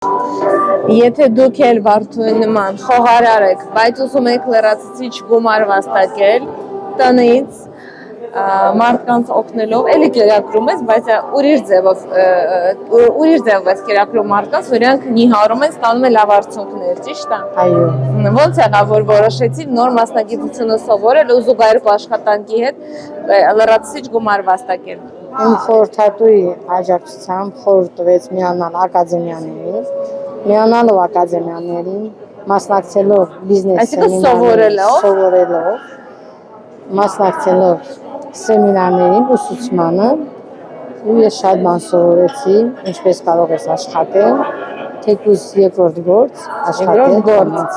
Եթե դուք էլ Վարդուի նման խոհարար եք, բայց ուզում եք լրացուցիչ գումար վաստակել տնից մարդկանց օգնելով, էլի կերակրում ես, բայց ուրիշ ձևով ես կերակրում մարդկանց, որ իրանք նիհարում են, ստանում են լավ արդյունքներ, ճիշտ է։ Այո։ Ոնց եղավ, որ որոշեցի նոր մասնագիտությունը սովորել ու զուգահեռ աշխատանքի հետ լրացուցիչ գումար վաստակել։ Իմ խորհրդատուի աջակցությամբ խորհուրդ տվեց միանալ ակադեմիաներին, մասնակցելով բիզնես սովորելով, մասնակցելով սեմինարներին, ուսուցմանը, ու ես շատ բան սովորեցի, ինչպես կարող ես աշխատել, թեկուզ երկրորդ գործ աշխատել։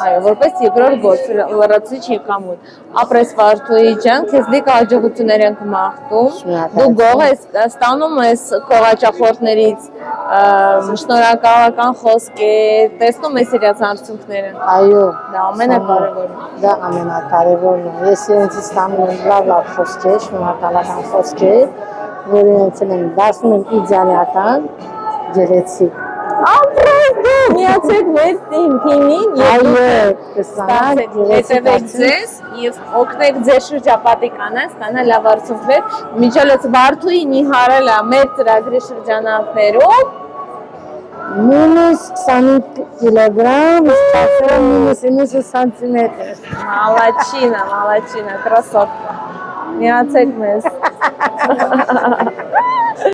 Այո, որպես երկրորդ գործ լրացուցիչ եկամուտ։ Ապրես Վարդուի ջան, քեզ լիքը հաջողություններ ենք մաղթում։ Դու գող ես, ստանում ես քո հաճախորդներից շնորհակալական խոսքեր, տեսնում ես իրաց արդյունքները։ Այո, դա ամենակարևորն է։ Դա ամենակարևորն է։ Ես իրենցից ստանում եմ լավ խոսքեր, շնորհակալական խոսքեր, որ իրենց եմ դասում եմ իդեալական, գեղեցիկ։ Ապրես դու, միացեք մեր թիմին հետևեք ձեզ և օգնեք ձեր շրջապատի կանանց ստանալ լավ արդյունքներ։ Միջելոց Վարդուի նիհարել է մեր ծրագրի շրջանակներում մինուս 25 կիլոգրամ, մինուս 90 սանտիմետր։ Մալաչինա, կրասովկա։ Միացեք մեզ։